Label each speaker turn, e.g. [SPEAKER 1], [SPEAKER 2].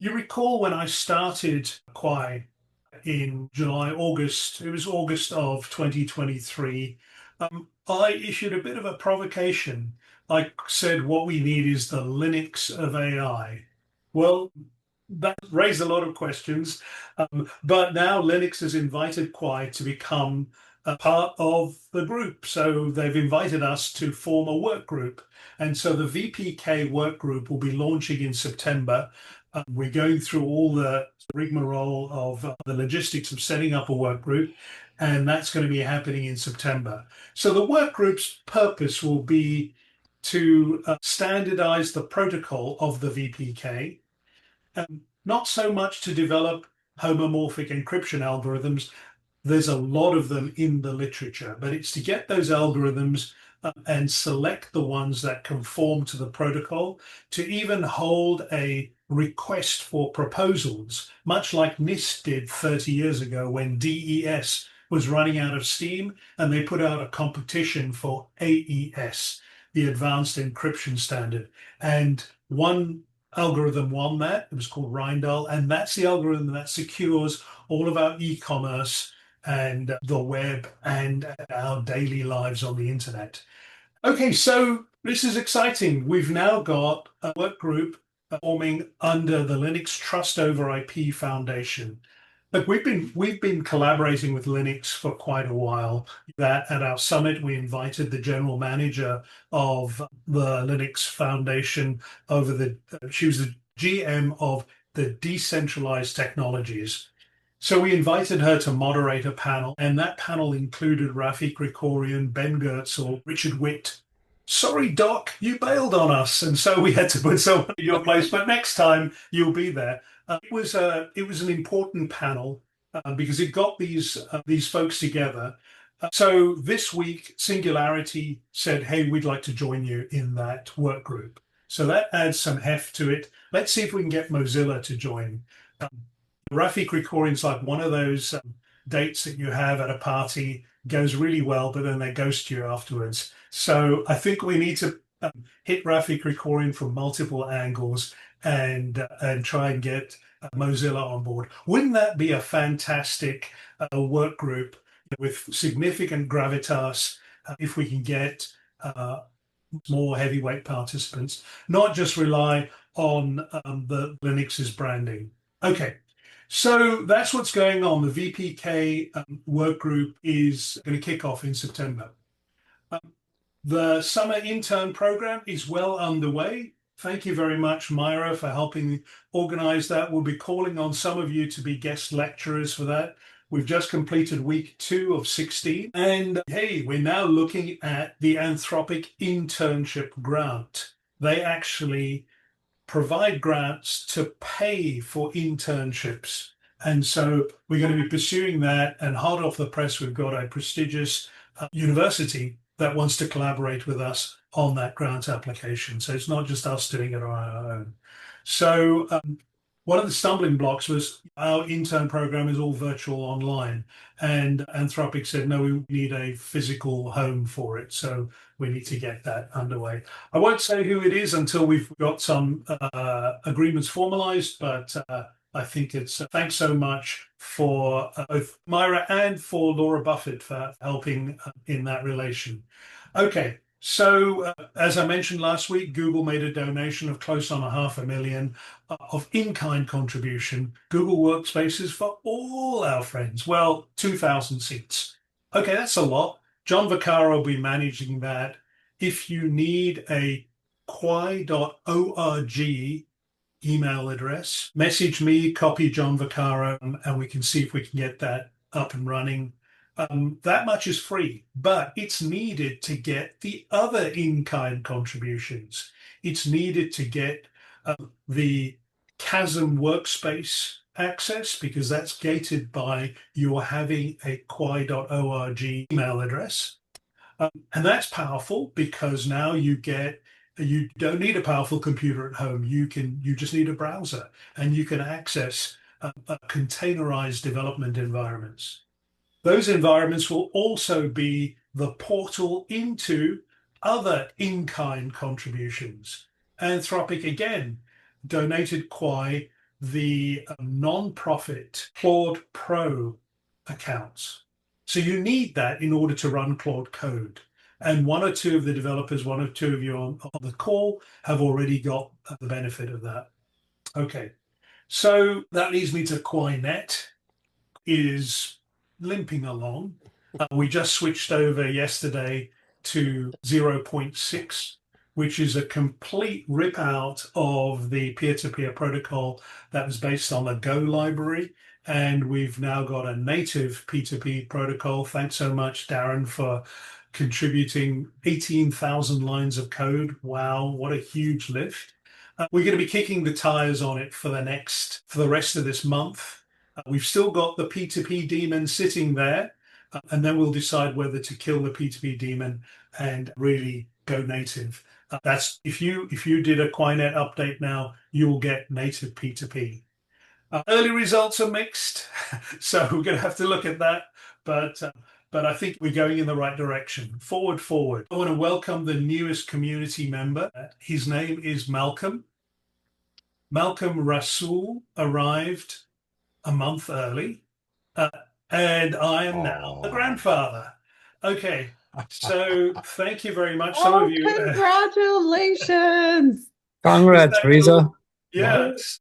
[SPEAKER 1] You recall when I started Kwaai in August, it was August of 2023. I issued a bit of a provocation. I said what we need is the Linux of AI. Well, that raised a lot of questions, but now Linux has invited Kwaai to become a part of the group. So they've invited us to form a work group. And so the VPK work group will be launching in September. We're going through all the rigmarole of the logistics of setting up a work group, and that's going to be happening in September. So the work group's purpose will be to standardize the protocol of the VPK, not so much to develop homomorphic encryption algorithms. There's a lot of them in the literature, but it's to get those algorithms and select the ones that conform to the protocol, to even hold a request for proposals, much like NIST did 30 years ago when DES was running out of steam and they put out a competition for AES, the Advanced Encryption Standard. And one algorithm won that. It was called Rindal, and that's the algorithm that secures all of our e-commerce and the web and our daily lives on the internet. Okay, so this is exciting. We've now got a work group forming under the Linux Trust over IP Foundation. Look, we've been collaborating with Linux for quite a while. That at our summit, we invited the general manager of the Linux Foundation she was the GM of the decentralized technologies. So we invited her to moderate a panel, and that panel included Rafik Krikorian, Ben Goertzel, Richard Witt. Sorry, Doc, you bailed on us, and so we had to put someone in your place. But next time you'll be there. It was an important panel because it got these folks together. So this week, Singularity said, "Hey, we'd like to join you in that work group." So that adds some heft to it. Let's see if we can get Mozilla to join. Rafi Krikorian's like one of those dates that you have at a party, goes really well, but then they ghost you afterwards. So I think we need to hit Rafi Krikorian from multiple angles and try and get Mozilla on board. Wouldn't that be a fantastic work group with significant gravitas if we can get more heavyweight participants, not just rely on the Linux's branding? Okay. So that's what's going on. The VPK work group is going to kick off in September. The summer intern program is well underway. Thank you very much, Myra, for helping organize that. We'll be calling on some of you to be guest lecturers for that. We've just completed week 2 of 16. And hey, we're now looking at the Anthropic internship grant. They actually provide grants to pay for internships. And so we're going to be pursuing that. And hot off the press, we've got a prestigious university that wants to collaborate with us on that grant application. So it's not just us doing it on our own. So one of the stumbling blocks was our intern program is all virtual online. And Anthropic said, no, we need a physical home for it. So we need to get that underway. I won't say who it is until we've got some agreements formalized, but I think it's thanks so much for both Myra and for Laura Buffett for helping in that relation. Okay. So, as I mentioned last week, Google made a donation of close on $500,000 of in-kind contribution, Google Workspaces for all our friends. Well, 2,000 seats. Okay, that's a lot. John Vaccaro will be managing that. If you need a kwaai.org email address, message me, copy John Vaccaro, and we can see if we can get that up and running. That much is free, but it's needed to get the other in-kind contributions. It's needed to get the Chasm workspace access, because that's gated by your having a kwaai.org email address. And that's powerful because now you don't need a powerful computer at home. You just need a browser and you can access containerized development environments. Those environments will also be the portal into other in-kind contributions. Anthropic again donated Kwaai the non-profit Claude Pro accounts. So you need that in order to run Claude code. And one or two of the developers, one or two of you on the call have already got the benefit of that. Okay, so that leads me to QuaiNet is limping along. We just switched over yesterday to zero point 0.6, which is a complete rip out of the peer-to-peer protocol that was based on the Go library. And we've now got a native P2P protocol. Thanks so much, Darren, for contributing 18,000 lines of code. Wow, what a huge lift. We're going to be kicking the tires on it for the rest of this month. We've still got the P2P daemon sitting there, and then we'll decide whether to kill the P2P daemon and really go native. That's if you did a QuaiNet update now, you will get native P2P. Early results are mixed, so we're going to have to look at that. But I think we're going in the right direction. Forward, forward. I want to welcome the newest community member. His name is Malcolm. Malcolm Rasool arrived a month early, and I am now the grandfather. Okay, so thank you very much. Some of you,
[SPEAKER 2] congratulations!
[SPEAKER 3] Congrats, Teresa.
[SPEAKER 1] yes.